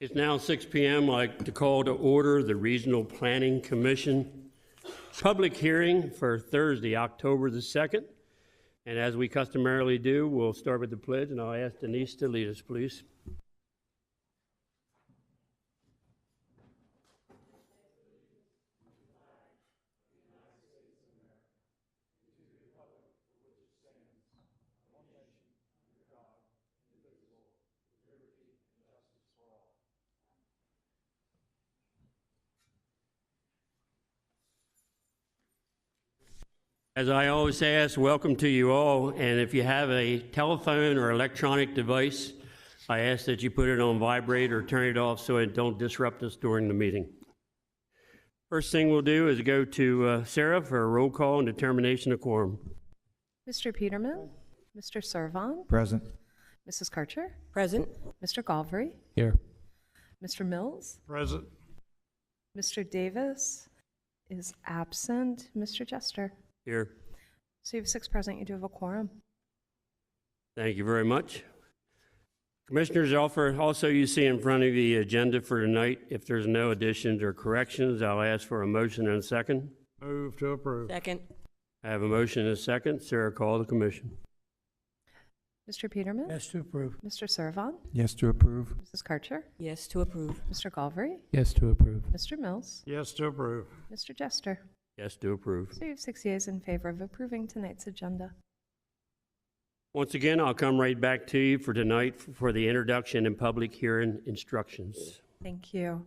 It's now 6 p.m. I'd like to call to order the Regional Planning Commission public hearing for Thursday, October the 2nd. And as we customarily do, we'll start with the pledge, and I'll ask Denise to lead us, please. As I always ask, welcome to you all, and if you have a telephone or electronic device, I ask that you put it on vibrate or turn it off so it don't disrupt us during the meeting. First thing we'll do is go to Sarah for a roll call and determination of quorum. Mr. Peterman, Mr. Servan, Present. Mrs. Karcher, Present. Mr. Galvry, Here. Mr. Mills, Present. Mr. Davis is absent, Mr. Jester. Here. So you have 6 present, you do have a quorum. Thank you very much. Commissioners, also you see in front of you the agenda for tonight. If there's no additions or corrections, I'll ask for a motion and a second. Move to approve. Second. I have a motion and a second. Sarah, call the commission. Mr. Peterman, Yes to approve. Mr. Servan, Yes to approve. Mrs. Karcher, Yes to approve. Mr. Galvry, Yes to approve. Mr. Mills, Yes to approve. Mr. Jester. Yes to approve. So you have 6 yeas in favor of approving tonight's agenda. Once again, I'll come right back to you for tonight for the introduction and public hearing instructions. Thank you.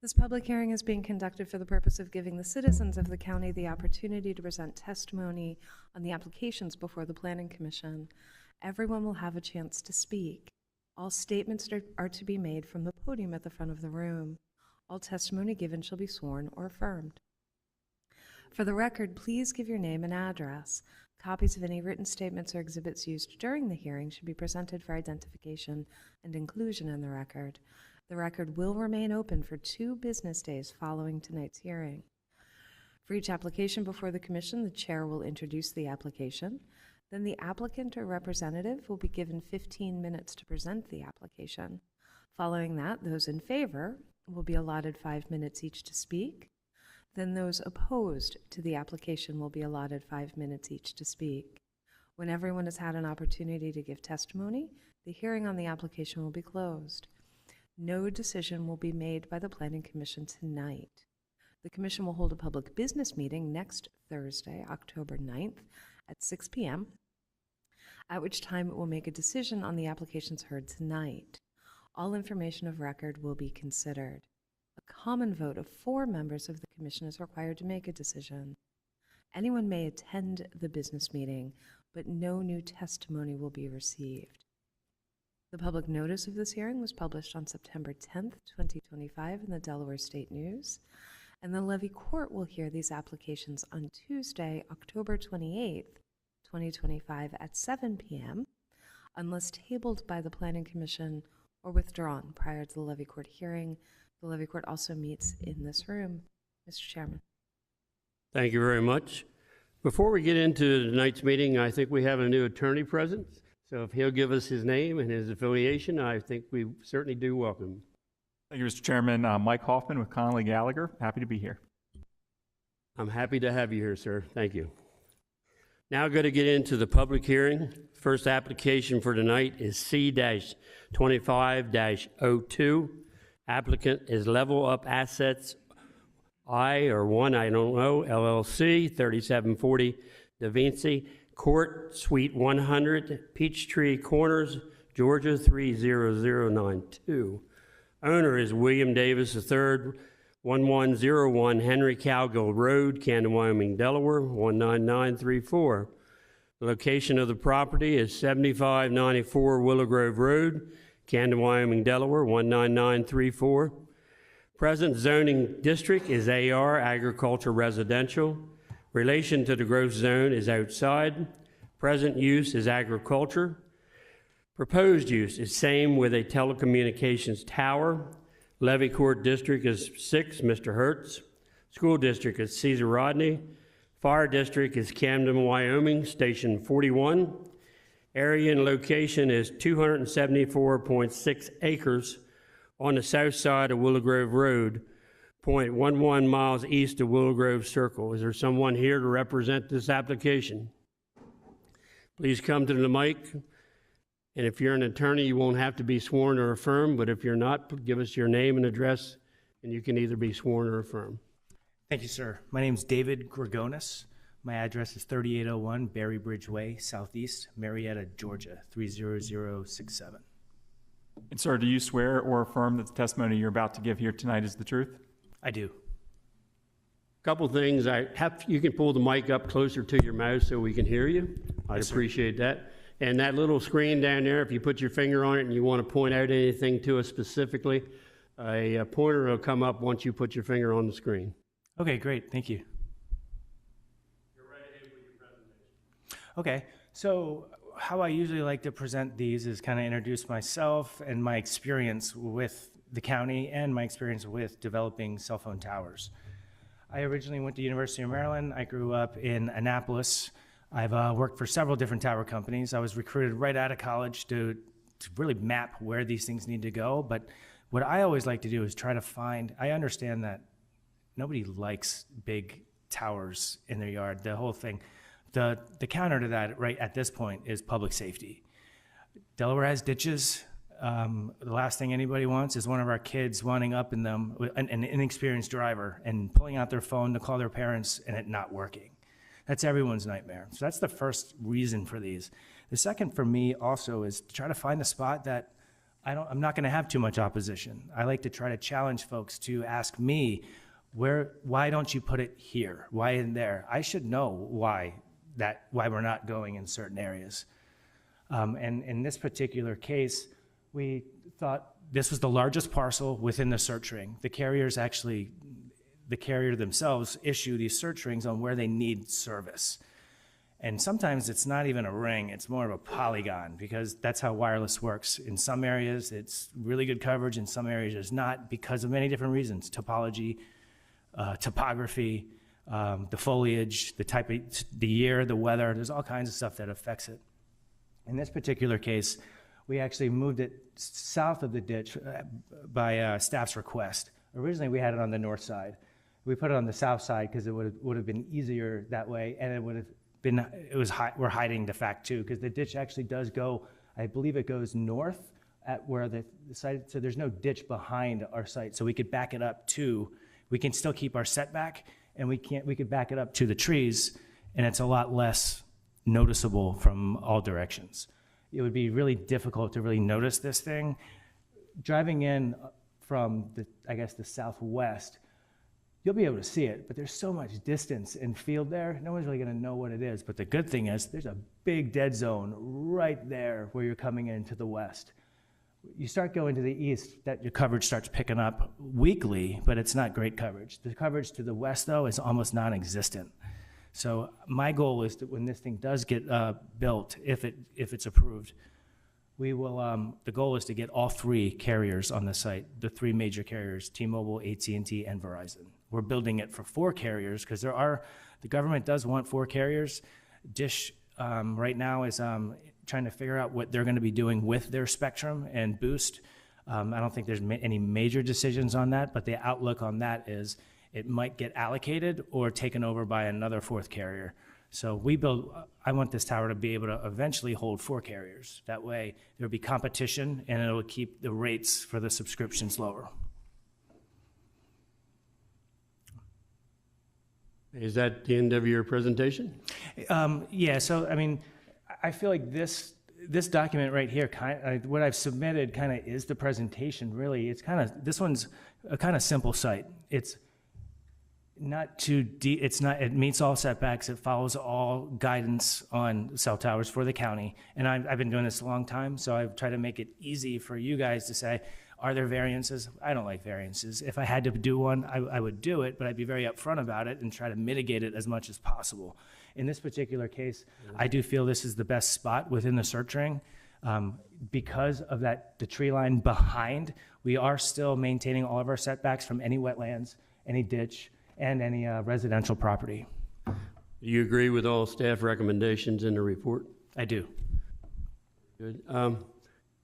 This public hearing is being conducted for the purpose of giving the citizens of the county the opportunity to present testimony on the applications before the Planning Commission. Everyone will have a chance to speak. All statements are to be made from the podium at the front of the room. All testimony given shall be sworn or affirmed. For the record, please give your name and address. Copies of any written statements or exhibits used during the hearing should be presented for identification and inclusion in the record. The record will remain open for 2 business days following tonight's hearing. For each application before the Commission, the Chair will introduce the application. Then the applicant or representative will be given 15 minutes to present the application. Following that, those in favor will be allotted 5 minutes each to speak. Then those opposed to the application will be allotted 5 minutes each to speak. When everyone has had an opportunity to give testimony, the hearing on the application will be closed. No decision will be made by the Planning Commission tonight. The Commission will hold a public business meeting next Thursday, October 9th at 6 p.m., at which time it will make a decision on the applications heard tonight. All information of record will be considered. A common vote of 4 members of the Commission is required to make a decision. Anyone may attend the business meeting, but no new testimony will be received. The public notice of this hearing was published on September 10th, 2025 in the Delaware State News, and the levy court will hear these applications on Tuesday, October 28th, 2025 at 7 p.m., unless tabled by the Planning Commission or withdrawn prior to the levy court hearing. The levy court also meets in this room. Mr. Chairman. Thank you very much. Before we get into tonight's meeting, I think we have a new attorney present. So if he'll give us his name and his affiliation, I think we certainly do welcome. Thank you, Mr. Chairman. Mike Hoffman with Connolly Gallagher. Happy to be here. I'm happy to have you here, sir. Thank you. Now I'm going to get into the public hearing. First application for tonight is C-25-02. Applicant is Level Up Assets I or 1, I don't know, LLC, 3740 Da Vinci Court, Suite 100, Peachtree Corners, Georgia 30092. Owner is William Davis III, 1101 Henry Cowgill Road, Camden, Wyoming, Delaware, 19934. The location of the property is 7594 Willow Grove Road, Camden, Wyoming, Delaware, 19934. Present zoning district is AR, Agriculture Residential. Relation to the growth zone is outside. Present use is agriculture. Proposed use is same with a telecommunications tower. Levy Court District is 6, Mr. Hertz. School District is Caesar Rodney. Fire District is Camden, Wyoming, Station 41. Area and location is 274.6 acres, on the south side of Willow Grove Road, 0.11 miles east of Willow Grove Circle. Is there someone here to represent this application? Please come to the mic. And if you're an attorney, you won't have to be sworn or affirmed, but if you're not, give us your name and address, and you can either be sworn or affirmed. Thank you, sir. My name is David Gregonis. My address is 3801 Berry Bridge Way, Southeast, Marietta, Georgia, 30067. And sir, do you swear or affirm that the testimony you're about to give here tonight is the truth? I do. Couple things. You can pull the mic up closer to your mouth so we can hear you. I'd appreciate that. And that little screen down there, if you put your finger on it and you want to point out anything to us specifically, a pointer will come up once you put your finger on the screen. Okay, great. Thank you. You're right ahead with your presentation. Okay, so how I usually like to present these is kind of introduce myself and my experience with the county and my experience with developing cell phone towers. I originally went to University of Maryland. I grew up in Annapolis. I've worked for several different tower companies. I was recruited right out of college to really map where these things need to go. But what I always like to do is try to find, I understand that nobody likes big towers in their yard, the whole thing. The counter to that right at this point is public safety. Delaware has ditches. The last thing anybody wants is one of our kids winding up in them, an inexperienced driver, and pulling out their phone to call their parents and it not working. That's everyone's nightmare. So that's the first reason for these. The second for me also is to try to find a spot that I'm not gonna have too much opposition. I like to try to challenge folks to ask me, why don't you put it here? Why in there? I should know why we're not going in certain areas. And in this particular case, we thought this was the largest parcel within the search ring. The carrier themselves issue these search rings on where they need service. And sometimes it's not even a ring, it's more of a polygon because that's how wireless works. In some areas, it's really good coverage, in some areas it's not because of many different reasons, topology, topography, the foliage, the year, the weather, there's all kinds of stuff that affects it. In this particular case, we actually moved it south of the ditch by staff's request. Originally, we had it on the north side. We put it on the south side because it would have been easier that way, and we're hiding the fact too, because the ditch actually does go, I believe it goes north at where the site, so there's no ditch behind our site, so we could back it up we can still keep our setback, and we could back it up to the trees, and it's a lot less noticeable from all directions. It would be really difficult to really notice this thing. Driving in from the southwest, you'll be able to see it, but there's so much distance and field there, no one's really gonna know what it is. But the good thing is there's a big dead zone right there where you're coming into the west. You start going to the east, your coverage starts picking up weakly, but it's not great coverage. The coverage to the west, though, is almost non-existent. So my goal is that when this thing does get built, if it's approved, the goal is to get all three carriers on the site, the three major carriers, T-Mobile, AT&T, and Verizon. We're building it for 4 carriers because the government does want 4 carriers. Dish right now is trying to figure out what they're going to be doing with their spectrum and Boost. I don't think there's any major decisions on that, but the outlook on that is it might get allocated or taken over by another 4th carrier. So I want this tower to be able to eventually hold 4 carriers. That way there'll be competition and it'll keep the rates for the subscriptions lower. Is that the end of your presentation? Yeah, so I mean, I feel like this document right here, what I've submitted kind of is the presentation, really. This one's a kind of simple site. It's not too deep, it meets all setbacks, it follows all guidance on cell towers for the county. And I've been doing this a long time, so I've tried to make it easy for you guys to say, are there variances? I don't like variances. If I had to do one, I would do it, but I'd be very upfront about it and try to mitigate it as much as possible. In this particular case, I do feel this is the best spot within the search ring. Because of the tree line behind, we are still maintaining all of our setbacks from any wetlands, any ditch, and any residential property. Do you agree with all staff recommendations in the report? I do. Good.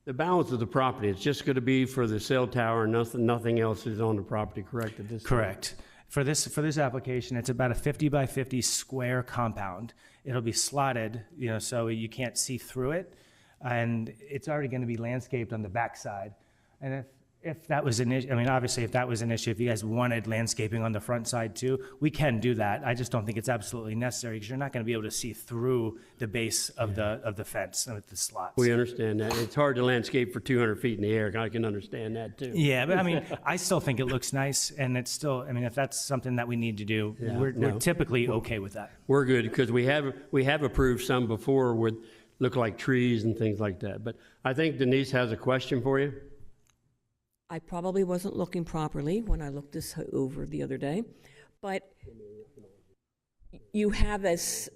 The balance of the property, it's just going to be for the cell tower, nothing else is on the property, correct, at this time? Correct. For this application, it's about a 50 by 50 square compound. It'll be slotted, so you can't see through it, and it's already going to be landscaped on the backside. And if that was an issue, obviously, if that was an issue, if you guys wanted landscaping on the front side too, we can do that. I just don't think it's absolutely necessary because you're not going to be able to see through the base of the fence with the slots. We understand that. It's hard to landscape for 200 feet in the air. I can understand that too. Yeah, but I still think it looks nice, and it's still, if that's something that we need to do, Yeah, we're no. typically okay with that. We're good because we have approved some before with look like trees and things like that. But I think Denise has a question for you. I probably wasn't looking properly when I looked this over the other day, but you have this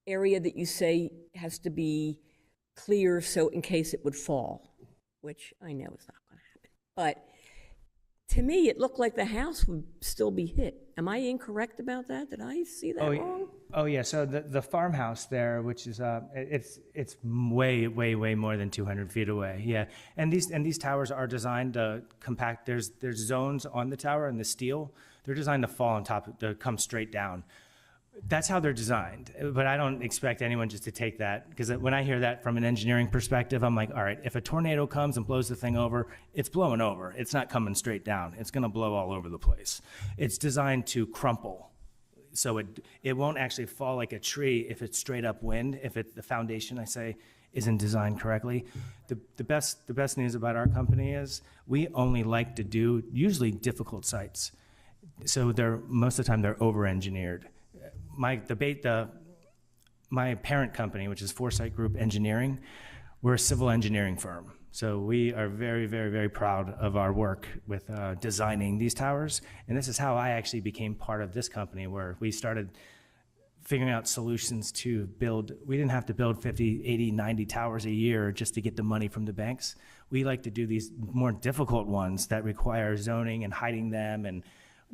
area that you say has to be clear so in case it would fall, which I know is not going to happen. But to me, it looked like the house would still be hit. Am I incorrect about that? Did I see that wrong? Oh yeah. So the farmhouse there, which is it's way more than 200 feet away. Yeah, and these towers are designed to compact. There's zones on the tower and the steel. They're designed to fall on top, to come straight down. That's how they're designed. But I don't expect anyone just to take that, because when I hear that from an engineering perspective, I'm like, all right, if a tornado comes and blows the thing over, it's blowing over. It's not coming straight down. It's going to blow all over the place. It's designed to crumple. So it won't actually fall like a tree if it's straight up wind, if the foundation, I say, isn't designed correctly. The best news about our company is we only like to do usually difficult sites. So most of the time they're over-engineered. My parent company, which is Foresight Group Engineering, we're a civil engineering firm. So we are very, very, very proud of our work with designing these towers. And this is how I actually became part of this company, where we started figuring out solutions to build. We didn't have to build 50, 80, 90 towers a year just to get the money from the banks. We like to do these more difficult ones that require zoning and hiding them, and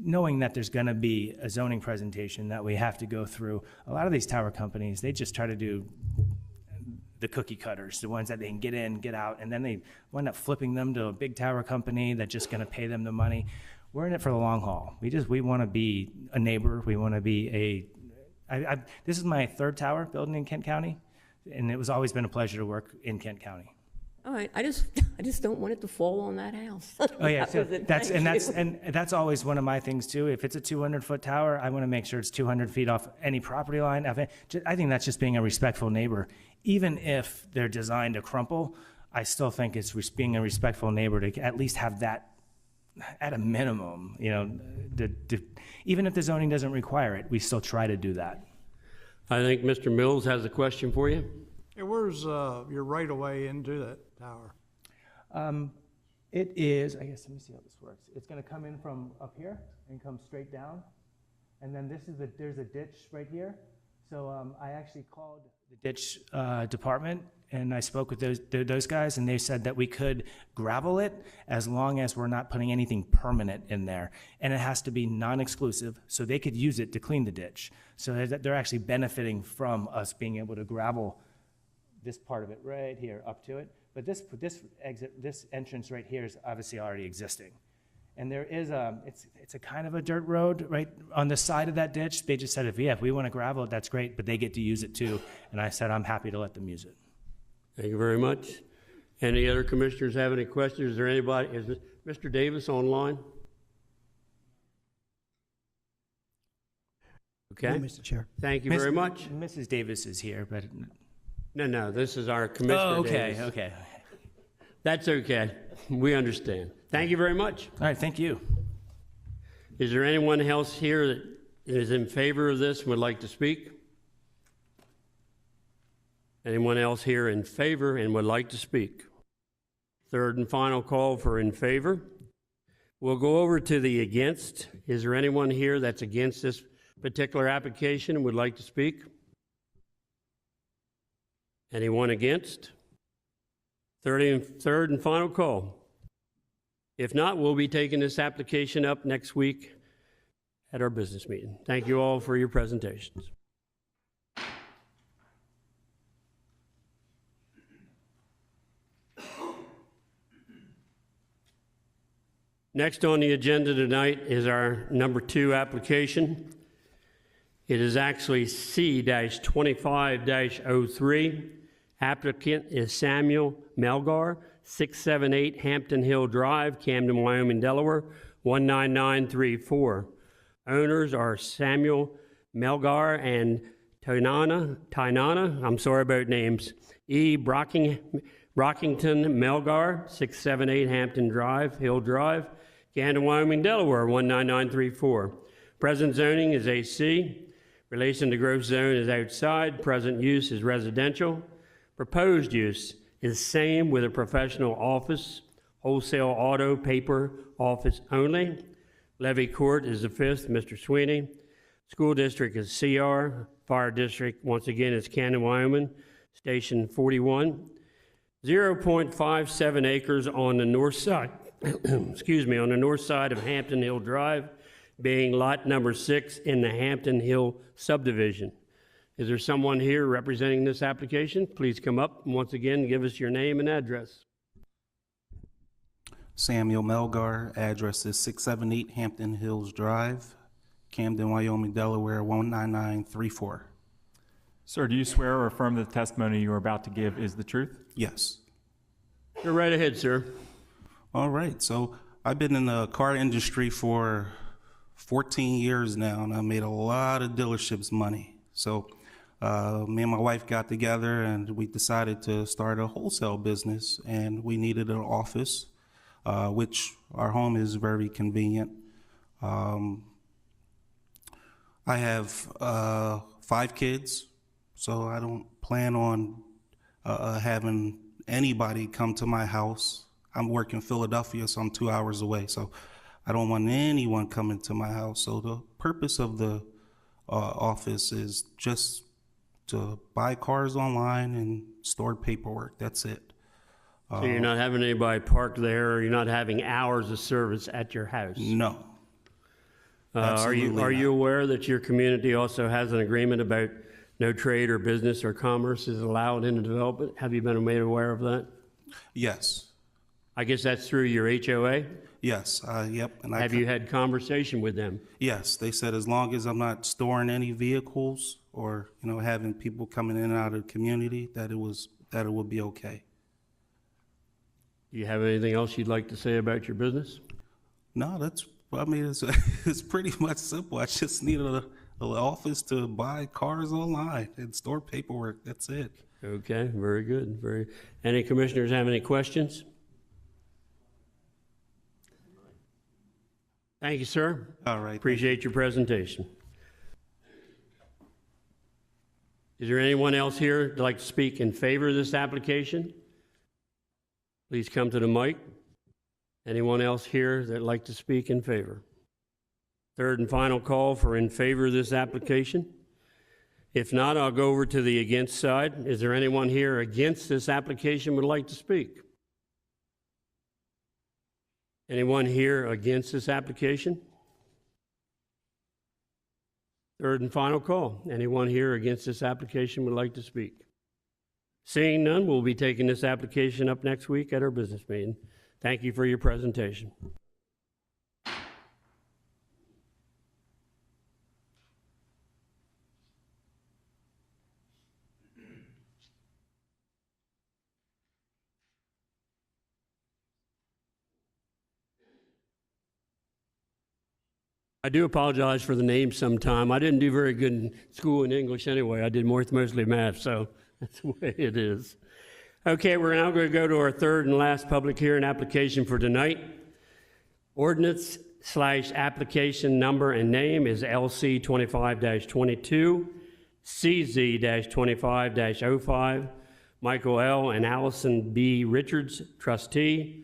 knowing that there's going to be a zoning presentation that we have to go through. A lot of these tower companies, they just try to do the cookie cutters, the ones that they can get in, get out, and then they wind up flipping them to a big tower company that's just going to pay them the money. We're in it for the long haul. We want to be a neighbor. We want to be this is my third tower building in Kent County, and it was always been a pleasure to work in Kent County. All right, I just don't want it to fall on that house. Oh yeah, That so was it. that's always one of my things too. If it's a 200-foot tower, I want to make sure it's 200 feet off any property line. I think that's just being a respectful neighbor. Even if they're designed to crumple, I still think it's being a respectful neighbor to at least have that at a minimum. Even if the zoning doesn't require it, we still try to do that. I think Mr. Mills has a question for you. Hey, where's your right of way into that tower? It is, I guess, let me see how this works. It's going to come in from up here and come straight down. And then there's a ditch right here. So I actually called the ditch department, and I spoke with those guys, and they said that we could gravel it as long as we're not putting anything permanent in there. And it has to be non-exclusive, so they could use it to clean the ditch. So they're actually benefiting from us being able to gravel this part of it right here up to it. But this entrance right here is obviously already existing. And there is it's a kind of a dirt road right on the side of that ditch. They just said, if we want to gravel it, that's great, but they get to use it too. And I said, I'm happy to let them use it. Thank you very much. Any other commissioners have any questions? Is there anybody, is Mr. Davis online? Okay. Mr. Chair. Thank you very much. Mrs. Davis is here, but. No, this is our Commissioner Davis. Okay. That's okay. We understand. Thank you very much. All right, thank you. Is there anyone else here that is in favor of this and would like to speak? Anyone else here in favor and would like to speak? Third and final call for in favor. We'll go over to the against. Is there anyone here that's against this particular application and would like to speak? Anyone against? Third and final call. If not, we'll be taking this application up next week at our business meeting. Thank you all for your presentations. Next on the agenda tonight is our number 2 application. It is actually C-25-03. Applicant is Samuel Melgar, 678 Hampton Hill Drive, Camden, Wyoming, Delaware, 19934. Owners are Samuel Melgar and Tainana, I'm sorry about names, E. Brockington Melgar, 678 Hampton Hill Drive, Camden, Wyoming, Delaware, 19934. Present zoning is AC. Relation to growth zone is outside. Present use is residential. Proposed use is same with a professional office, wholesale auto paper office only. Levy court is the 5th, Mr. Sweeney. School district is CR. Fire district, once again, is Camden, Wyoming, Station 41. 0.57 acres on the north side, excuse me, on the north side of Hampton Hill Drive, being lot number 6 in the Hampton Hill subdivision. Is there someone here representing this application? Please come up and once again give us your name and address. Samuel Melgar, address is 678 Hampton Hills Drive, Camden, Wyoming, Delaware, 19934. Sir, do you swear or affirm that the testimony you are about to give is the truth? Yes. Go right ahead, sir. All right, so I've been in the car industry for 14 years now, and I made a lot of dealerships money. So me and my wife got together, and we decided to start a wholesale business, and we needed an office, which our home is very convenient. I have 5 kids, so I don't plan on having anybody come to my house. I'm working in Philadelphia, so I'm 2 hours away, so I don't want anyone coming to my house. So the purpose of the office is just to buy cars online and store paperwork. That's it. So you're not having anybody parked there, or you're not having hours of service at your house? No. Are you Absolutely not. aware that your community also has an agreement about no trade or business or commerce is allowed in the development? Have you been made aware of that? Yes. I guess that's through your HOA? Yes. Yep. And Have you had conversation with them? Yes, they said as long as I'm not storing any vehicles or having people coming in and out of the community, that it would be okay. Do you have anything else you'd like to say about your business? No, it's pretty much simple. I just need an office to buy cars online and store paperwork. That's it. Okay, very good. Any commissioners have any questions? Thank you, sir. All right. Appreciate your presentation. Is there anyone else here that'd like to speak in favor of this application? Please come to the mic. Anyone else here that'd like to speak in favor? Third and final call for in favor of this application. If not, I'll go over to the against side. Is there anyone here against this application would like to speak? Anyone here against this application? Third and final call. Anyone here against this application would like to speak? Seeing none, we'll be taking this application up next week at our business meeting. Thank you for your presentation. I do apologize for the name sometime. I didn't do very good in school in English anyway. I did mostly math, so that's the way it is. Okay, we're now going to go to our third and last public hearing application for tonight. Ordinance/application number and name is LC 25-22, CZ-25-05, Michael L. and Allison B. Richards, trustee.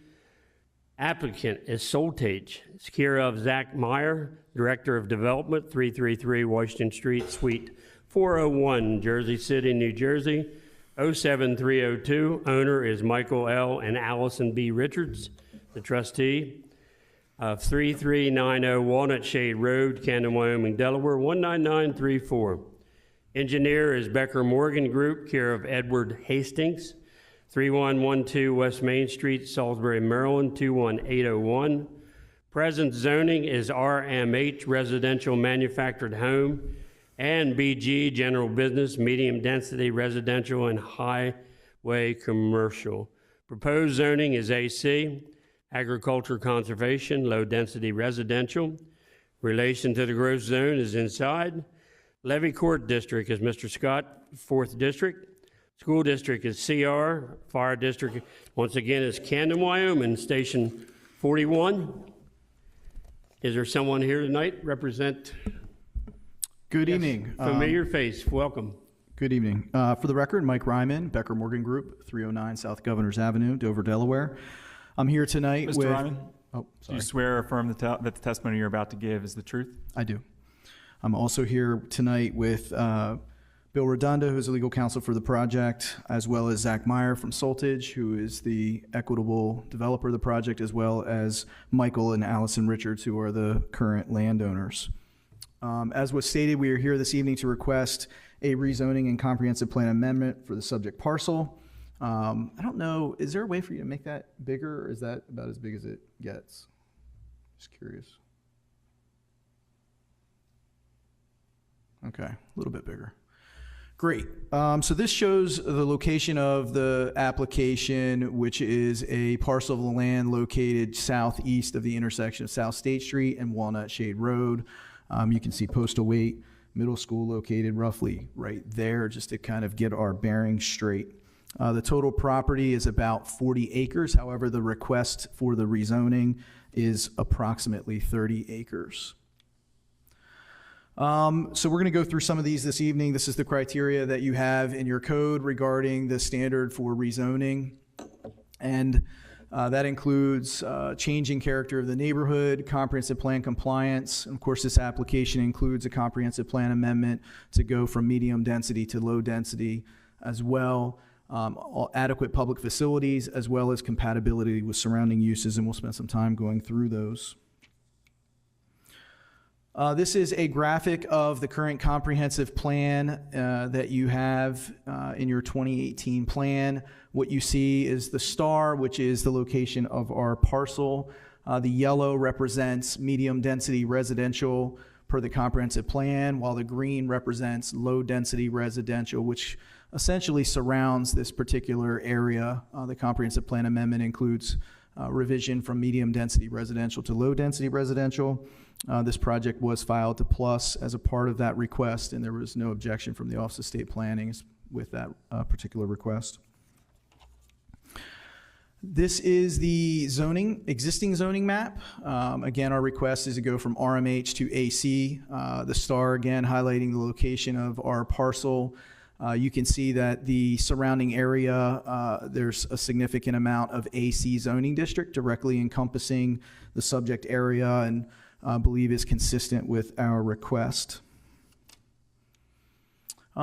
Applicant is Soltage. It's care of Zach Meyer, Director of Development, 333 Washington Street, Suite 401, Jersey City, New Jersey, 07302. Owner is Michael L. and Allison B. Richards, the trustee. 3390 Walnut Shade Road, Camden, Wyoming, Delaware, 19934. Engineer is Becker Morgan Group, care of Edward Hastings, 3112 West Main Street, Salisbury, Maryland, 21801. Present zoning is RMH, residential manufactured home, and BG, general business, medium density residential, and highway commercial. Proposed zoning is AC, agriculture conservation, low density residential. Relation to the growth zone is inside. Levy Court District is Mr. Scott, 4th District. School District is CR. Fire District, once again, is Camden, Wyoming, Station 41. Is there someone here tonight represent? Good evening. Familiar face, welcome. Good evening. For the record, Mike Ryman, Becker Morgan Group, 309 South Governors Avenue, Dover, Delaware. I'm here tonight Mr. with... Ryman, Oh, do sorry. you swear or affirm that the testimony you're about to give is the truth? I do. I'm also here tonight with Bill Redonda, who's the legal counsel for the project, as well as Zach Meyer from Soltage, who is the equitable developer of the project, as well as Michael and Allison Richards, who are the current landowners. As was stated, we are here this evening to request a rezoning and comprehensive plan amendment for the subject parcel. I don't know, is there a way for you to make that bigger, or is that about as big as it gets? Just curious. Okay, a little bit bigger. Great. So this shows the location of the application, which is a parcel of land located southeast of the intersection of South State Street and Walnut Shade Road. You can see Postal Wait Middle School located roughly right there, just to kind of get our bearings straight. The total property is about 40 acres. However, the request for the rezoning is approximately 30 acres. So we're going to go through some of these this evening. This is the criteria that you have in your code regarding the standard for rezoning. And that includes changing character of the neighborhood, comprehensive plan compliance. And of course, this application includes a comprehensive plan amendment to go from medium density to low density as well. Adequate public facilities, as well as compatibility with surrounding uses, and we'll spend some time going through those. This is a graphic of the current comprehensive plan that you have in your 2018 plan. What you see is the star, which is the location of our parcel. The yellow represents medium density residential per the comprehensive plan, while the green represents low density residential, which essentially surrounds this particular area. The comprehensive plan amendment includes revision from medium density residential to low density residential. This project was filed to PLUS as a part of that request, and there was no objection from the Office of State Planning with that particular request. This is the existing zoning map. Again, our request is to go from RMH to AC. The star, again, highlighting the location of our parcel. You can see that the surrounding area, there's a significant amount of AC zoning district directly encompassing the subject area, and I believe is consistent with our request.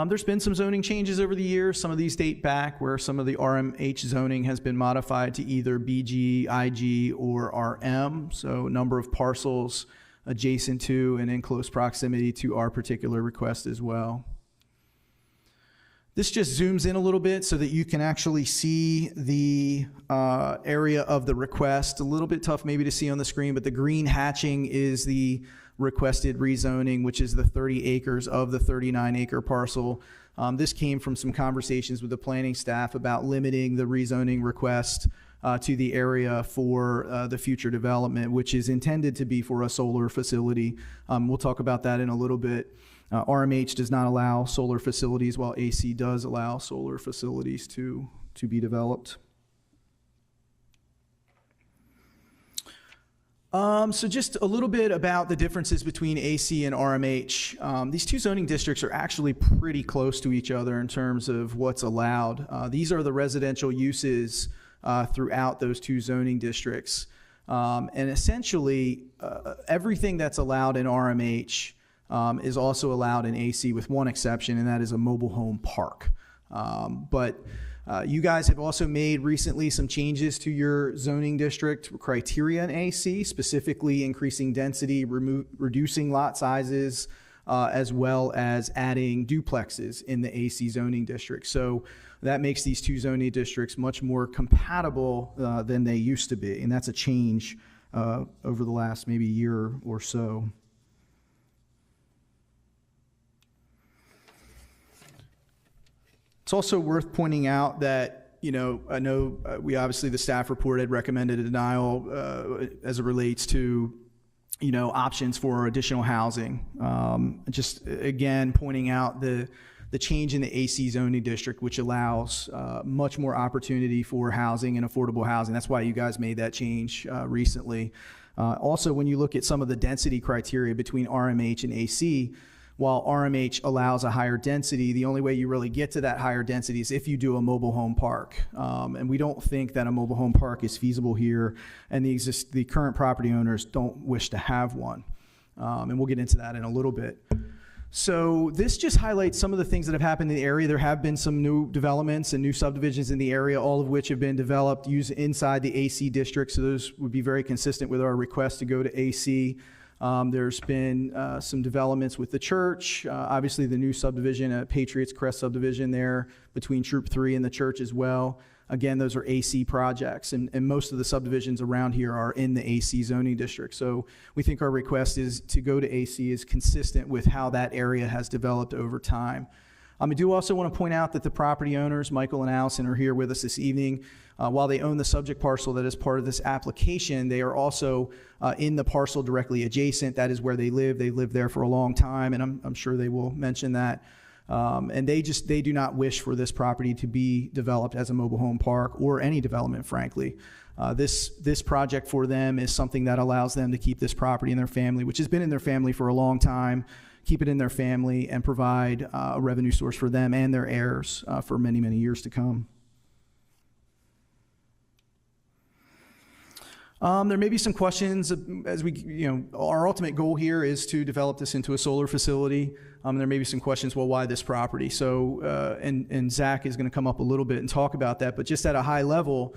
There's been some zoning changes over the years. Some of these date back where some of the RMH zoning has been modified to either BG, IG, or RM. So a number of parcels adjacent to and in close proximity to our particular request as well. This just zooms in a little bit so that you can actually see the area of the request. A little bit tough maybe to see on the screen, but the green hatching is the requested rezoning, which is the 30 acres of the 39-acre parcel. This came from some conversations with the planning staff about limiting the rezoning request to the area for the future development, which is intended to be for a solar facility. We'll talk about that in a little bit. RMH does not allow solar facilities, while AC does allow solar facilities to be developed. So just a little bit about the differences between AC and RMH. These two zoning districts are actually pretty close to each other in terms of what's allowed. These are the residential uses throughout those two zoning districts. And essentially, everything that's allowed in RMH is also allowed in AC with one exception, and that is a mobile home park. But you guys have also made recently some changes to your zoning district criteria in AC, specifically increasing density, reducing lot sizes, as well as adding duplexes in the AC zoning district. So that makes these two zoning districts much more compatible than they used to be, and that's a change over the last maybe year or so. It's also worth pointing out that, I know we obviously, the staff report had recommended a denial as it relates to, options for additional housing. Just again, pointing out the change in the AC zoning district, which allows much more opportunity for housing and affordable housing. That's why you guys made that change recently. Also, when you look at some of the density criteria between RMH and AC, while RMH allows a higher density, the only way you really get to that higher density is if you do a mobile home park. And we don't think that a mobile home park is feasible here, and the current property owners don't wish to have one. And we'll get into that in a little bit. So this just highlights some of the things that have happened in the area. There have been some new developments and new subdivisions in the area, all of which have been developed inside the AC district. So those would be very consistent with our request to go to AC. There's been some developments with the church, obviously the new subdivision, Patriots Crest subdivision there between Troop 3 and the church as well. Again, those are AC projects, and most of the subdivisions around here are in the AC zoning district. So we think our request is to go to AC is consistent with how that area has developed over time. I do also want to point out that the property owners, Michael and Allison, are here with us this evening. While they own the subject parcel that is part of this application, they are also in the parcel directly adjacent. That is where they live. They lived there for a long time, and I'm sure they will mention that. And they do not wish for this property to be developed as a mobile home park or any development, frankly. This project for them is something that allows them to keep this property in their family, which has been in their family for a long time, keep it in their family, and provide a revenue source for them and their heirs for many, many years to come. There may be some questions as we, our ultimate goal here is to develop this into a solar facility. There may be some questions, well, why this property? So, and Zach is going to come up a little bit and talk about that, but just at a high level,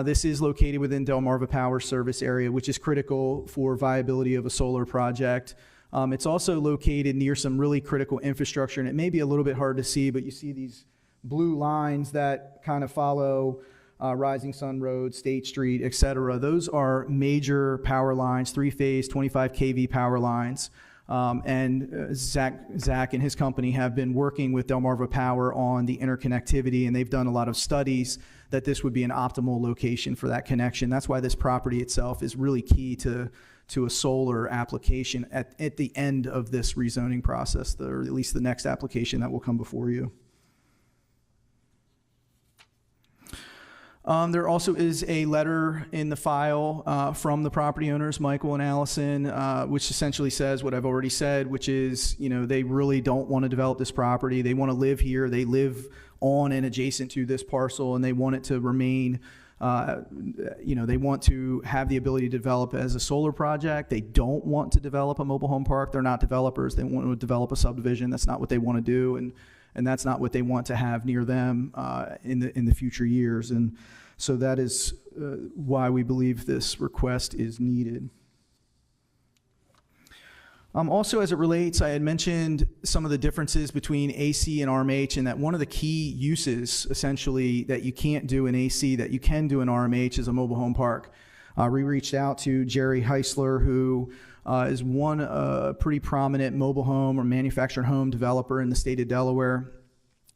this is located within Delmarva Power Service area, which is critical for viability of a solar project. It's also located near some really critical infrastructure, and it may be a little bit hard to see, but you see these blue lines that kind of follow Rising Sun Road, State Street, et cetera. Those are major power lines, 3-phase, 25 kV power lines. And Zach and his company have been working with Delmarva Power on the interconnectivity, and they've done a lot of studies that this would be an optimal location for that connection. That's why this property itself is really key to a solar application at the end of this rezoning process, or at least the next application that will come before you. There also is a letter in the file from the property owners, Michael and Allison, which essentially says what I've already said, which is, they really don't want to develop this property. They want to live here. They live on and adjacent to this parcel, and they want it to remain, they want to have the ability to develop as a solar project. They don't want to develop a mobile home park. They're not developers. They want to develop a subdivision. That's not what they want to do, and that's not what they want to have near them in the future years. And so that is why we believe this request is needed. Also, as it relates, I had mentioned some of the differences between AC and RMH, and that one of the key uses, essentially, that you can't do in AC that you can do in RMH is a mobile home park. We reached out to Jerry Heisler, who is one pretty prominent mobile home or manufactured home developer in the state of Delaware.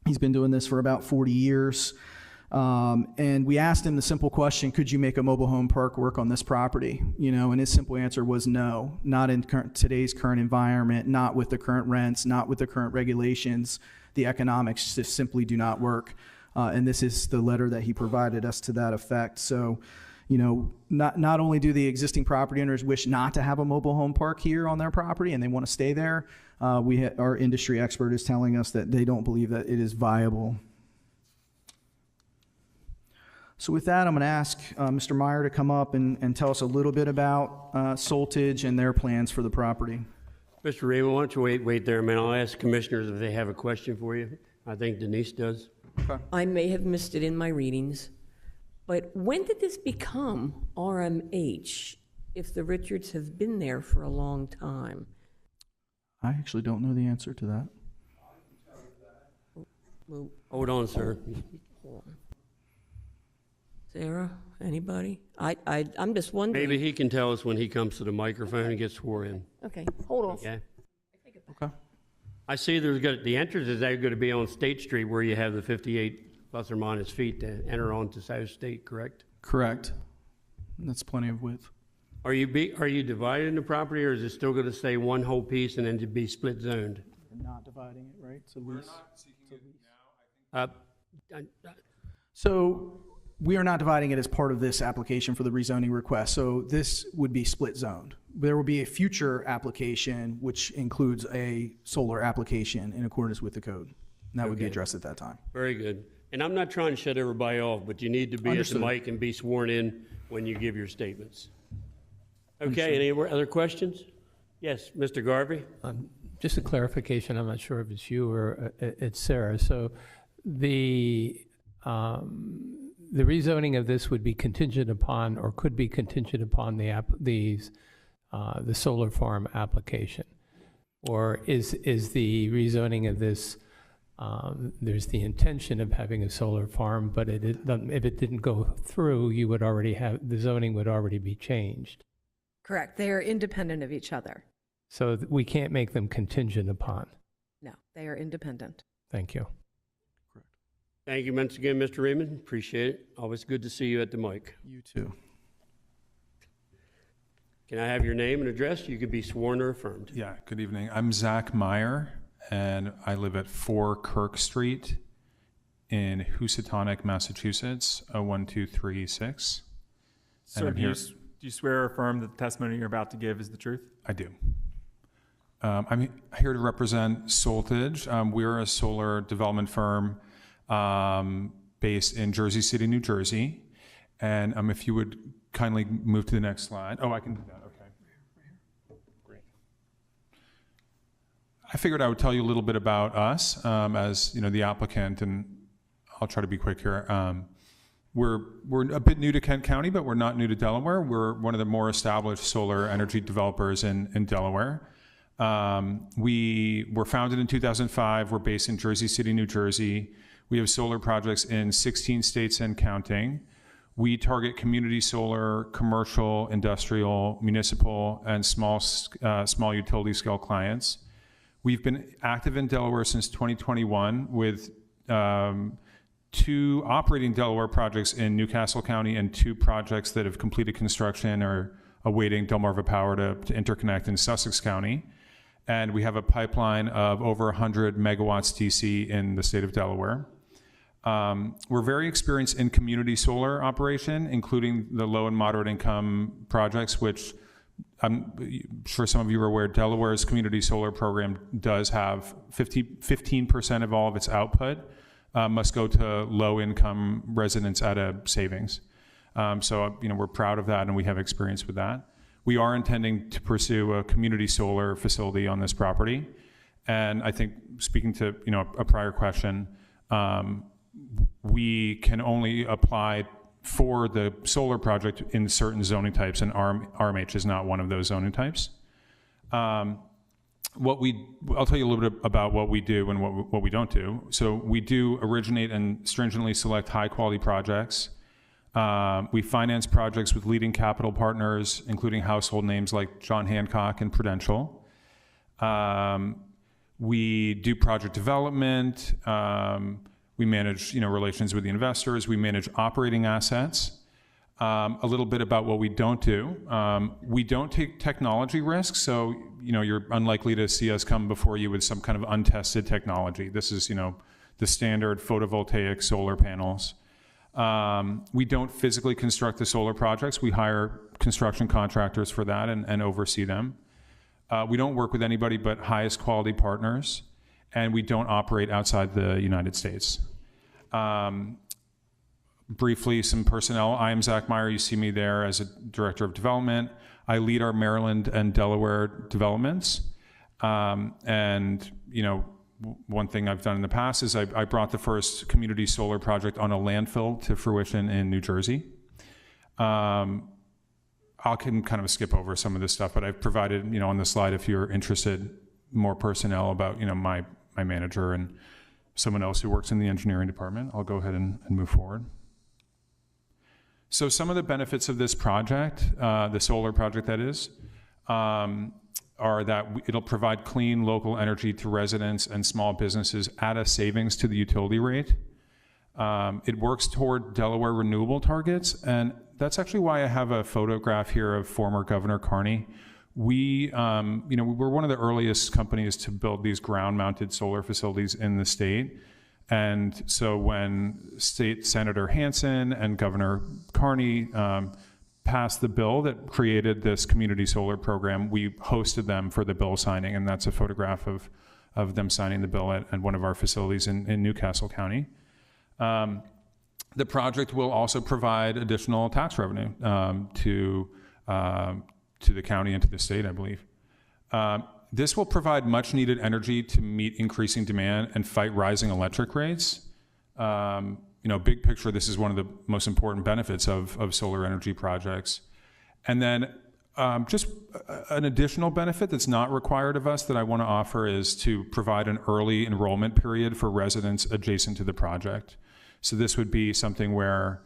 He's been doing this for about 40 years. And we asked him the simple question, could you make a mobile home park work on this property? And his simple answer was no, not in today's current environment, not with the current rents, not with the current regulations. The economics just simply do not work. And this is the letter that he provided us to that effect. So, not only do the existing property owners wish not to have a mobile home park here on their property and they want to stay there, our industry expert is telling us that they don't believe that it is viable. So with that, I'm going to ask Mr. Meyer to come up and tell us a little bit about Soltage and their plans for the property. Mr. Raymond, why don't you wait there a minute? I'll ask commissioners if they have a question for you. I think Denise does. Okay. I may have missed it in my readings, but when did this become RMH if the Richards have been there for a long time? I actually don't know the answer to that. Well, Hold on, sir. Sarah, anybody? I'm just wondering. Maybe he can tell us when he comes to the microphone and gets sworn in. Okay, hold on. Okay. Okay. I see the entrance is going to be on State Street where you have the 58 plus or minus feet to enter onto South State, correct? Correct. That's plenty of width. Are you dividing the property, or is it still going to stay one whole piece and then to be split zoned? We're not dividing it, right? It's a lease. So we are not dividing it as part of this application for the rezoning request. So this would be split zoned. There will be a future application which includes a solar application in accordance with the code. And that would be Okay. addressed at that time. Very good. And I'm not trying to shut everybody off, but you need to be Understood. at the mic and be sworn in when you give your statements. Okay, any other questions? Yes, Mr. Garvey? Just a clarification, I'm not sure if it's you or it's Sarah. So the rezoning of this would be contingent upon, or could be contingent upon the solar farm application? Or is the rezoning of this, there's the intention of having a solar farm, but if it didn't go through, you would already have, the zoning would already be changed? Correct. They are independent of each other. So we can't make them contingent upon. No, they are independent. Thank you. Thank you once again, Mr. Raymond. Appreciate it. Always good to see you at the mic. You too. Can I have your name and address? You could be sworn or affirmed. Yeah, good evening. I'm Zach Meyer, and I live at 4 Kirk Street in Housatonic, Massachusetts, 01236. Sir, I'm do here- you swear or affirm that the testimony you're about to give is the truth? I do. I'm here to represent Soltage. We're a solar development firm based in Jersey City, New Jersey. And if you would kindly move to the next slide. Oh, I can do that. Okay. Great. I figured I would tell you a little bit about us as the applicant, and I'll try to be quick here. We're a bit new to Kent County, but we're not new to Delaware. We're one of the more established solar energy developers in Delaware. We were founded in 2005. We're based in Jersey City, New Jersey. We have solar projects in 16 states and counting. We target community solar, commercial, industrial, municipal, and small utility scale clients. We've been active in Delaware since 2021 with 2 operating Delaware projects in Newcastle County and 2 projects that have completed construction or awaiting Delmarva Power to interconnect in Sussex County. And we have a pipeline of over 100 megawatts DC in the state of Delaware. We're very experienced in community solar operation, including the low and moderate income projects, which I'm sure some of you are aware, Delaware's community solar program does have 15% of all of its output must go to low income residents at a savings. So we're proud of that, and we have experience with that. We are intending to pursue a community solar facility on this property. And I think, speaking to a prior question, we can only apply for the solar project in certain zoning types, and RMH is not one of those zoning types. I'll tell you a little bit about what we do and what we don't do. So we do originate and stringently select high quality projects. We finance projects with leading capital partners, including household names like John Hancock and Prudential. We do project development. We manage, relations with the investors. We manage operating assets. A little bit about what we don't do. We don't take technology risks, so you're unlikely to see us come before you with some kind of untested technology. This is, the standard photovoltaic solar panels. We don't physically construct the solar projects. We hire construction contractors for that and oversee them. We don't work with anybody but highest quality partners, and we don't operate outside the United States. Briefly, some personnel. I am Zach Meyer. You see me there as a director of development. I lead our Maryland and Delaware developments. And one thing I've done in the past is I brought the first community solar project on a landfill to fruition in New Jersey. I can kind of skip over some of this stuff, but I've provided, on the slide, if you're interested, more personnel about, my manager and someone else who works in the engineering department. I'll go ahead and move forward. So some of the benefits of this project, the solar project that is, are that it'll provide clean local energy to residents and small businesses at a savings to the utility rate. It works toward Delaware renewable targets, and that's actually why I have a photograph here of former Governor Carney. We were one of the earliest companies to build these ground-mounted solar facilities in the state. And so when State Senator Hansen and Governor Carney passed the bill that created this community solar program, we hosted them for the bill signing, and that's a photograph of them signing the bill at one of our facilities in Newcastle County. The project will also provide additional tax revenue to the county and to the state, I believe. This will provide much needed energy to meet increasing demand and fight rising electric rates. Big picture, this is one of the most important benefits of solar energy projects. And then just an additional benefit that's not required of us that I want to offer is to provide an early enrollment period for residents adjacent to the project. So this would be something where,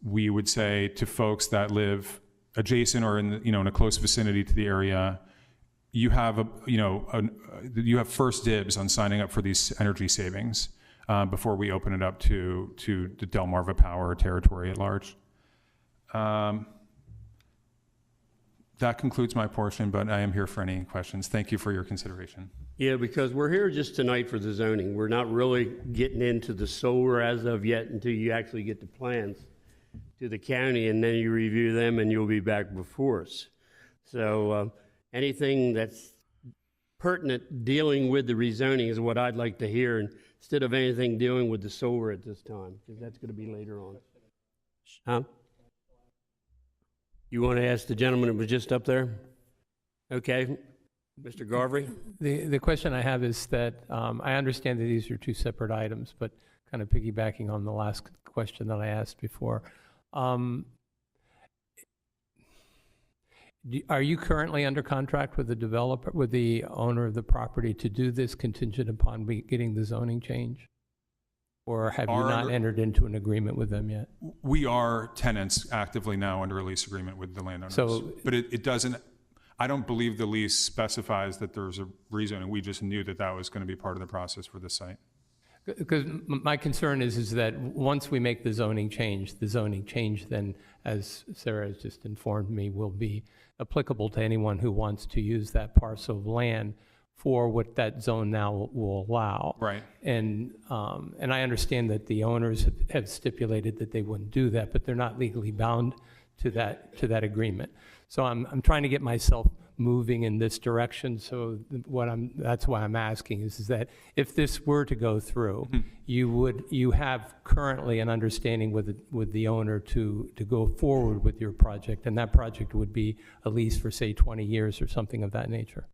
we would say to folks that live adjacent or in a close vicinity to the area, you have you have first dibs on signing up for these energy savings before we open it up to the Delmarva Power territory at large. That concludes my portion, but I am here for any questions. Thank you for your consideration. Yeah, because we're here just tonight for the zoning. We're not really getting into the solar as of yet until you actually get the plans to the county, and then you review them, and you'll be back before us. So anything that's pertinent dealing with the rezoning is what I'd like to hear, instead of anything dealing with the solar at this time, because that's going to be later on. Huh? You want to ask the gentleman that was just up there? Okay. Mr. Garvey? The question I have is that I understand that these are two separate items, but kind of piggybacking on the last question that I asked before. Are you currently under contract with the developer, with the owner of the property to do this contingent upon getting the zoning change? Or have you not entered into an agreement with them yet? We are tenants actively now under a lease agreement with the landowners. So, but it doesn't, I don't believe the lease specifies that there's a rezoning. We just knew that that was going to be part of the process for this site. Because my concern is that once we make the zoning change then, as Sarah has just informed me, will be applicable to anyone who wants to use that parcel of land for what that zone now will allow. Right. And I understand that the owners have stipulated that they wouldn't do that, but they're not legally bound to that agreement. So I'm trying to get myself moving in this direction. So that's why I'm asking is that if this were to go through, you have currently an understanding with the owner to go forward with your project, and that project would be a lease for say 20 years or something of that nature.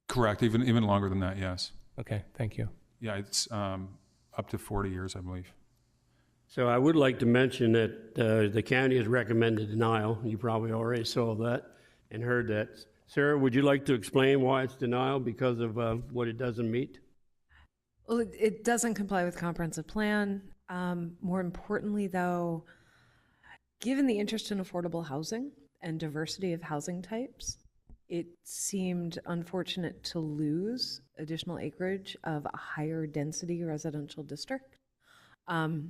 Correct. Even longer than that. Yes. Okay. Thank you. Yeah, it's up to 40 years, I believe. So I would like to mention that the county has recommended denial. You probably already saw that and heard that. Sarah, would you like to explain why it's denial because of what it doesn't meet? Well, it doesn't comply with comprehensive plan. More importantly, though, given the interest in affordable housing and diversity of housing types, it seemed unfortunate to lose additional acreage of a higher density residential district. That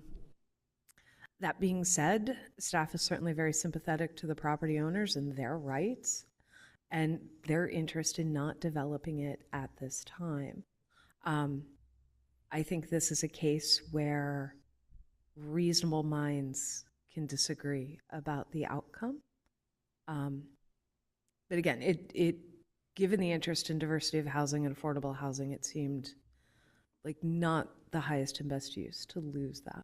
being said, staff is certainly very sympathetic to the property owners and their rights and their interest in not developing it at this time. I think this is a case where reasonable minds can disagree about the outcome. But again, given the interest in diversity of housing and affordable housing, it seemed like not the highest and best use to lose that.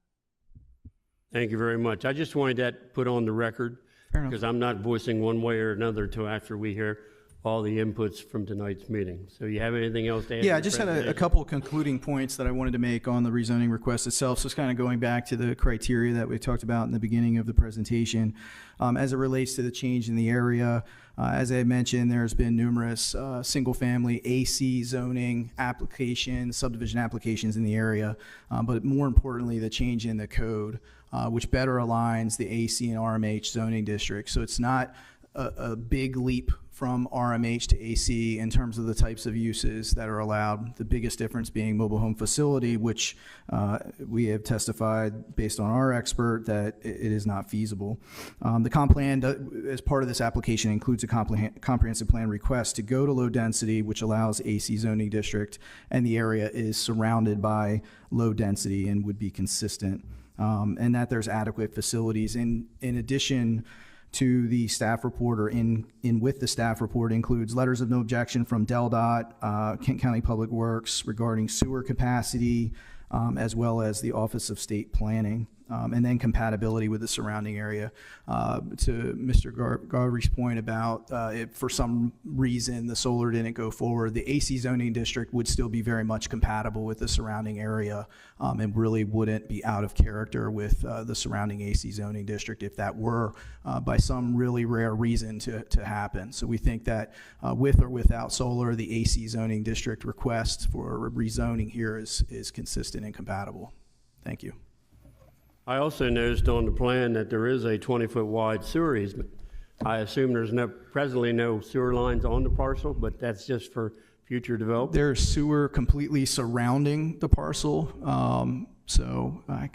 Thank you very much. I just wanted that put on the record because I'm not voicing one way or another until after we hear all the inputs from tonight's meeting. So you have anything else to add? Yeah, to I the just had a presentation? couple of concluding points that I wanted to make on the rezoning request itself. So it's kind of going back to the criteria that we talked about in the beginning of the presentation. As it relates to the change in the area, as I mentioned, there's been numerous single-family AC zoning applications, subdivision applications in the area, but more importantly, the change in the code, which better aligns the AC and RMH zoning districts. So it's not a big leap from RMH to AC in terms of the types of uses that are allowed. The biggest difference being mobile home facility, which we have testified based on our expert that it is not feasible. The comp plan, as part of this application, includes a comprehensive plan request to go to low density, which allows AC zoning district, and the area is surrounded by low density and would be consistent, and that there's adequate facilities. In addition to the staff report, or in with the staff report, includes letters of no objection from DelDOT, Kent County Public Works regarding sewer capacity, as well as the Office of State Planning, and then compatibility with the surrounding area. To Mr. Garvey's point about if for some reason the solar didn't go forward, the AC zoning district would still be very much compatible with the surrounding area, and really wouldn't be out of character with the surrounding AC zoning district if that were by some really rare reason to happen. So we think that with or without solar, the AC zoning district request for rezoning here is consistent and compatible. Thank you. I also noticed on the plan that there is a 20-foot wide sewer easement. I assume there's presently no sewer lines on the parcel, but that's just for future development? There's sewer completely surrounding the parcel. So I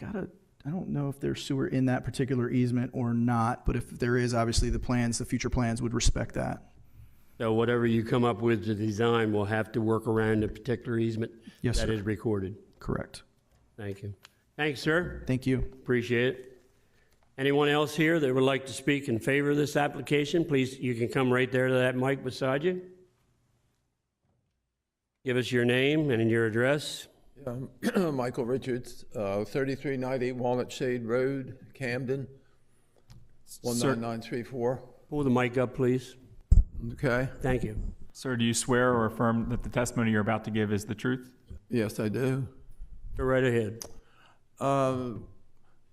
don't know if there's sewer in that particular easement or not, but if there is, obviously the future plans would respect that. So whatever you come up with to design will have to work around the particular easement Yes, that sir. is recorded. Correct. Thank you. Thanks, sir. Thank you. Appreciate it. Anyone else here that would like to speak in favor of this application, please, you can come right there to that mic beside you. Give us your name and your address. Michael Richards, 3390 Walnut Shade Road, Camden, 19934. Pull the mic up, please. Okay. Thank you. Sir, do you swear or affirm that the testimony you're about to give is the truth? Yes, I do. Go right ahead.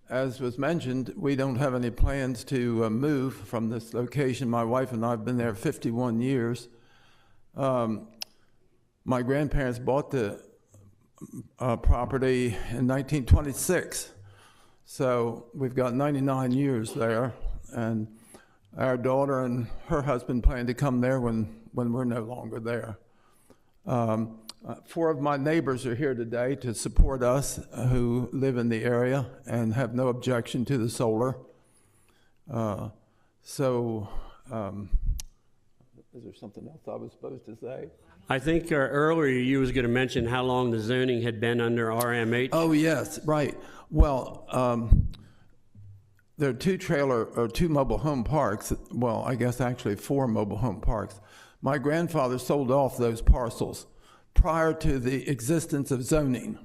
As was mentioned, we don't have any plans to move from this location. My wife and I have been there 51 years. My grandparents bought the property in 1926. So we've got 99 years there, and our daughter and her husband plan to come there when we're no longer there. 4 of my neighbors are here today to support us who live in the area and have no objection to the solar. Is there something else I was supposed to say? I think earlier you was going to mention how long the zoning had been under RMH. Oh, yes, right. Well, there are 2 mobile home parks. Well, I guess actually 4 mobile home parks. My grandfather sold off those parcels prior to the existence of zoning.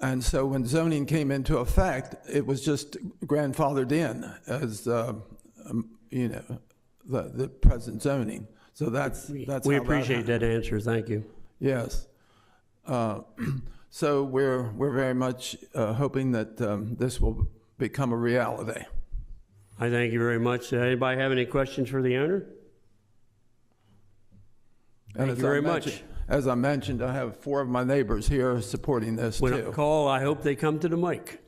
And so when zoning came into effect, it was just grandfathered in as, the present zoning. So that's we how appreciate that answer. Thank you. Yes. So we're very much hoping that this will become a reality. I thank you very much. Anybody have any questions for the owner? Thank you very much. As I mentioned, I have 4 of my neighbors here supporting this When I too. call, I hope they come to the mic.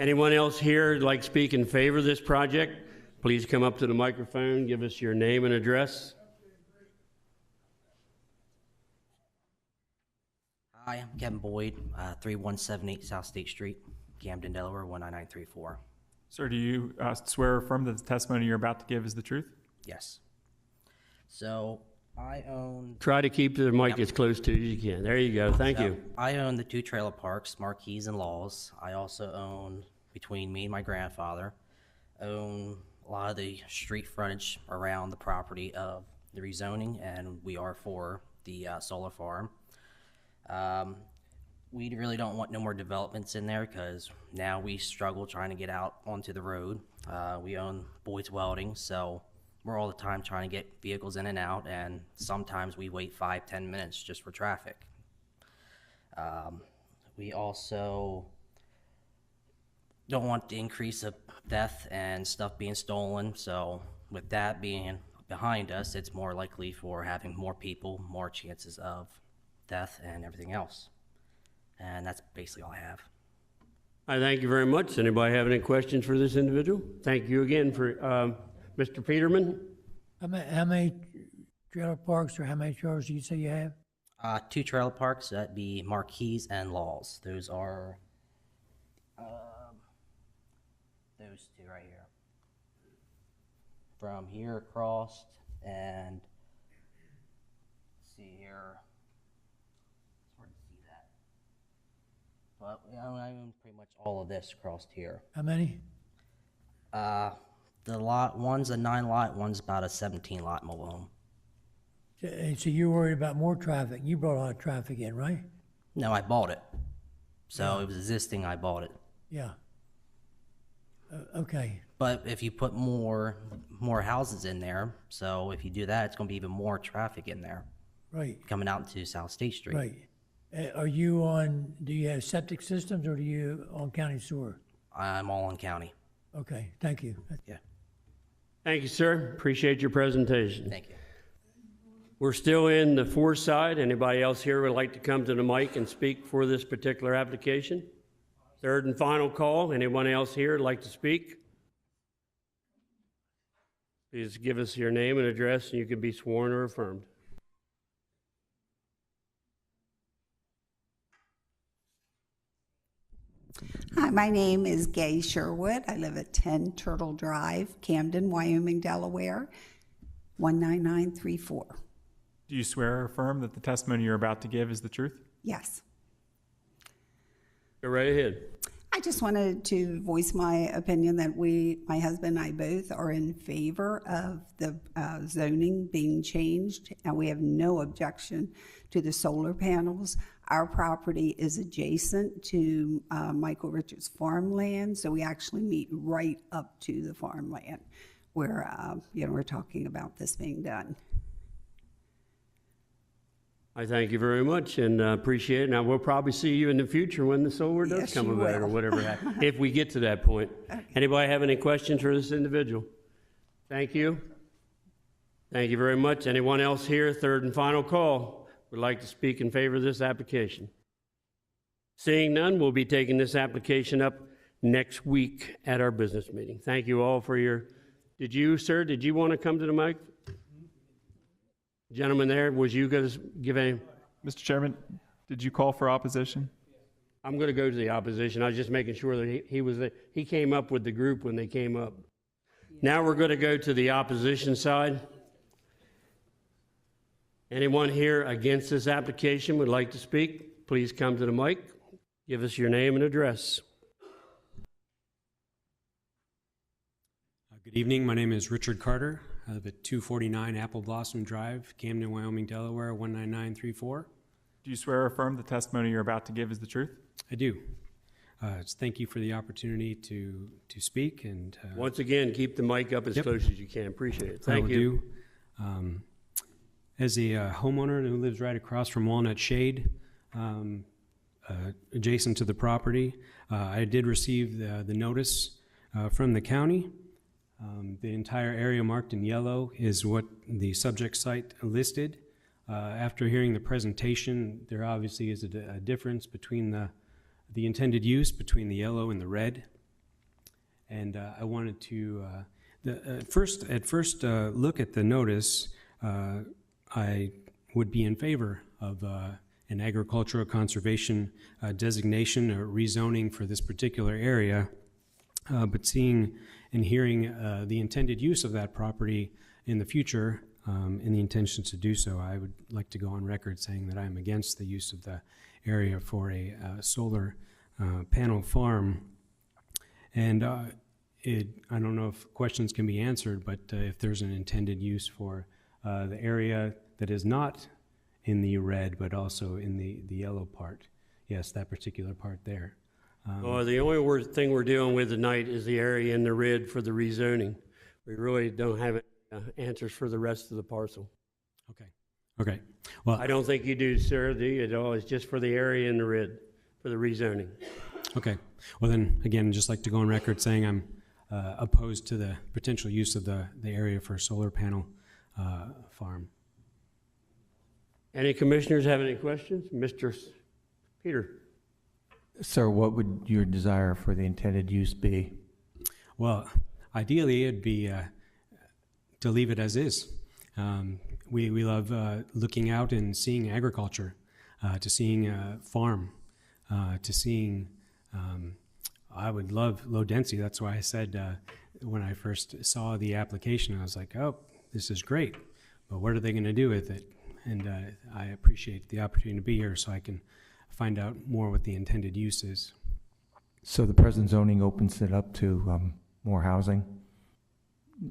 Anyone else here like speak in favor of this project? Please come up to the microphone, give us your name and address. Hi, I'm Kevin Boyd, 3178 South State Street, Camden, Delaware, 19934. Sir, do you swear or affirm that the testimony you're about to give is the truth? Yes. So I own... Try to keep the mic as close to you as you can. There you go. Thank you. I own the 2 trailer parks, Marquise and Laws. I also own, between me and my grandfather, own a lot of the street frontage around the property of the rezoning, and we are for the solar farm. We really don't want no more developments in there because now we struggle trying to get out onto the road. We own Boyd's Welding, so we're all the time trying to get vehicles in and out, and sometimes we wait 5-10 minutes just for traffic. We also don't want the increase of theft and stuff being stolen, so with that being behind us, it's more likely for having more people, more chances of death and everything else. And that's basically all I have. I thank you very much. Anybody have any questions for this individual? Thank you again for Mr. Peterman. How many trailer parks or how many trailers do you say you have? 2 trailer parks, that'd be Marquise and Laws. Those are those 2 right here. From here across, and see here, it's hard to see that. But I own pretty much all of this across here. How many? The lot, one's a 9-lot, one's about a 17-lot mobile home. So you're worried about more traffic. You brought a lot of traffic in, right? No, I bought it. So it was existing, I bought it. Yeah. Okay. But if you put more houses in there, so if you do that, it's going to be even more traffic in there. Right. Coming out to South State Street. Right. Do you have septic systems or do you on county sewer? I'm all on county. Okay, thank you. Yeah. Thank you, sir. Appreciate your presentation. Thank you. We're still in the 4 side. Anybody else here would like to come to the mic and speak for this particular application? 3rd and final call. Anyone else here would like to speak? Please give us your name and address, and you can be sworn or affirmed. Hi, my name is Gay Sherwood. I live at 10 Turtle Drive, Camden, Wyoming, Delaware, 19934. Do you swear or affirm that the testimony you're about to give is the truth? Yes. Go right ahead. I just wanted to voice my opinion that my husband and I both are in favor of the zoning being changed, and we have no objection to the solar panels. Our property is adjacent to Michael Richards' farmland, so we actually meet right up to the farmland where we're talking about this being done. I thank you very much and appreciate it. Now, we'll probably see you in the future when the solar does Yes, come you about or will. whatever happens, if we get to that point. Okay. Anybody have any questions for this individual? Thank you. Thank you very much. Anyone else here, 3rd and final call, would like to speak in favor of this application? Seeing none, we'll be taking this application up next week at our business meeting. Thank you all for your, did you want to come to the mic? Gentleman there, was you going to give any? Mr. Chairman, did you call for opposition? I'm going to go to the opposition. I was just making sure that he came up with the group when they came up. Now we're going to go to the opposition side. Anyone here against this application would like to speak? Please come to the mic. Give us your name and address. Good evening. My name is Richard Carter. I live at 249 Apple Blossom Drive, Camden, Wyoming, Delaware, 19934. Do you swear or affirm the testimony you're about to give is the truth? I do. Thank you for the opportunity to speak. And once again, keep the mic up as close as you can. Appreciate it. Thank you. As a homeowner who lives right across from Walnut Shade, adjacent to the property, I did receive the notice from the county. The entire area marked in yellow is what the subject site listed. After hearing the presentation, there obviously is a difference between the intended use between the yellow and the red. And I wanted to, at first look at the notice, I would be in favor of an agricultural conservation designation or rezoning for this particular area. But seeing and hearing the intended use of that property in the future and the intentions to do so, I would like to go on record saying that I'm against the use of the area for a solar panel farm. And I don't know if questions can be answered, but if there's an intended use for the area that is not in the red but also in the yellow part, yes, that particular part there. Well, the only thing we're dealing with tonight is the area in the red for the rezoning. We really don't have answers for the rest of the parcel. Okay. Okay. Well, I don't think you do, sir, do you, at all? It's just for the area in the red, for the rezoning. okay. Well, then, again, just like to go on record saying I'm opposed to the potential use of the area for a solar panel farm. Any commissioners have any questions? Mr. Peter? Sir, what would your desire for the intended use be? Well, ideally, it'd be to leave it as is. We love looking out and seeing agriculture, to seeing farm, to seeing. I would love low density. That's why I said when I first saw the application, I was like, "Oh, this is great, but what are they going to do with it?" And I appreciate the opportunity to be here, so I can find out more what the intended use is. So the present zoning opens it up to more housing?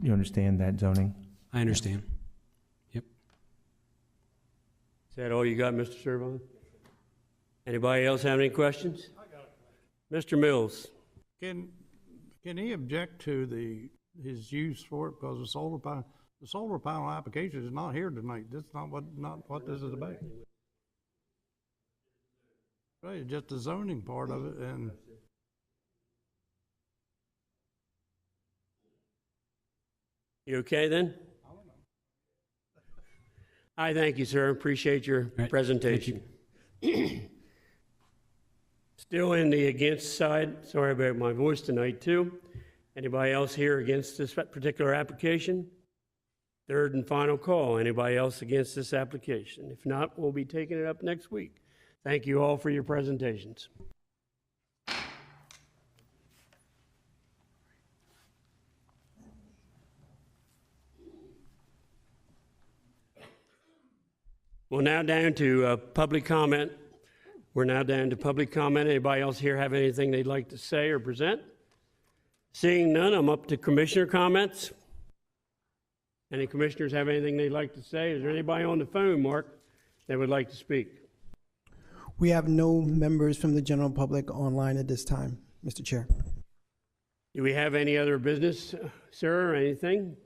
You understand that zoning? I understand. Yep. Is that all you got, Mr. Servon? Anybody else have any questions? Mr. Mills? Can he object to his use for it, because the solar panel application is not here tonight. That's not what this is about. Right, just the zoning part of it. And You okay then? I thank you, sir. Appreciate your presentation. Still in the against side. Sorry about my voice tonight, too. Anybody else here against this particular application? Third and final call. Anybody else against this application? If not, we'll be taking it up next week. Thank you all for your presentations. We're now down to public comment. We're now down to public comment. Anybody else here have anything they'd like to say or present? Seeing none, I'm up to commissioner comments. Any commissioners have anything they'd like to say? Is there anybody on the phone, Mark, that would like to speak? We have no members from the general public online at this time, Mr. Chair. Do we have any other business, sir, or anything?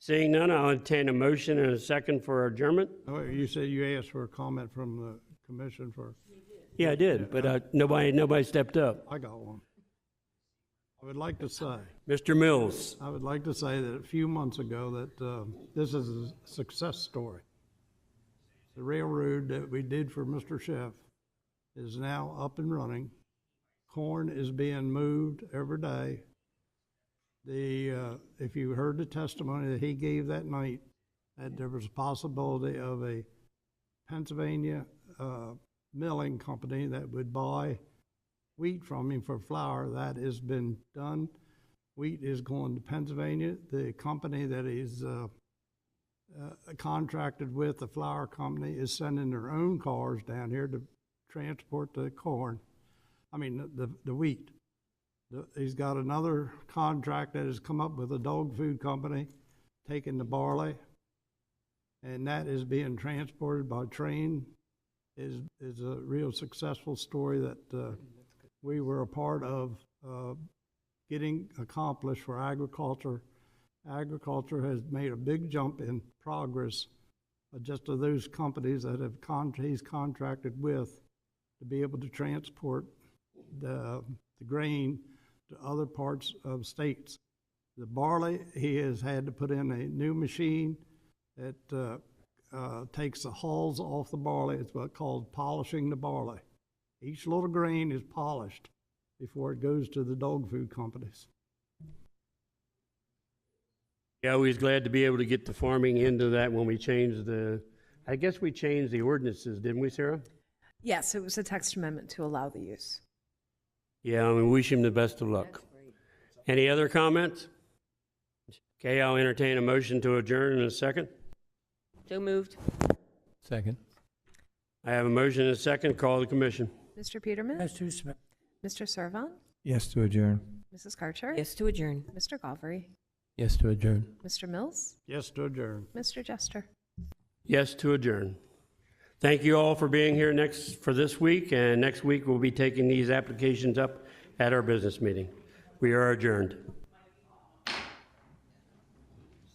Seeing none, I'll entertain a motion and a second for adjournment. oh, you said you asked for a comment from the commission for. Yeah, I did, but nobody stepped up. I got one. I would like to say, Mr. Mills. I would like to say that a few months ago that this is a success story. The railroad that we did for Mr. Chef is now up and running. Corn is being moved every day. If you heard the testimony that he gave that night, that there was a possibility of a Pennsylvania milling company that would buy wheat from him for flour. That has been done. Wheat is going to Pennsylvania. The company that he's contracted with, the flour company, is sending their own cars down here to transport the corn. I mean, the wheat. He's got another contract that has come up with a dog food company, taking the barley, and that is being transported by train. Is a real successful story that we were a part of getting accomplished for agriculture. Agriculture has made a big jump in progress just of those companies that have he's contracted with to be able to transport the grain to other parts of states. The barley, he has had to put in a new machine that takes the hulls off the barley. It's what's called polishing the barley. Each little grain is polished before it goes to the dog food companies. Yeah, we was glad to be able to get the farming into that when we changed I guess we changed the ordinances, didn't we, Sarah? Yes, it was a text amendment to allow the use. Yeah, I mean, wish him the best of luck. Any other comments? Okay, I'll entertain a motion to adjourn in a second. So moved. Second. I have a motion and a second. Call the commission. Mr. Peterman? Yes, to submit. Mr. Servon? Yes to adjourn. Mrs. Karcher? Yes to adjourn. Mr. Galvery? Yes to adjourn. Mr. Mills? Yes to adjourn. Mr. Jester? Yes to adjourn. Thank you all for being here for this week, and next week we'll be taking these applications up at our business meeting. We are adjourned.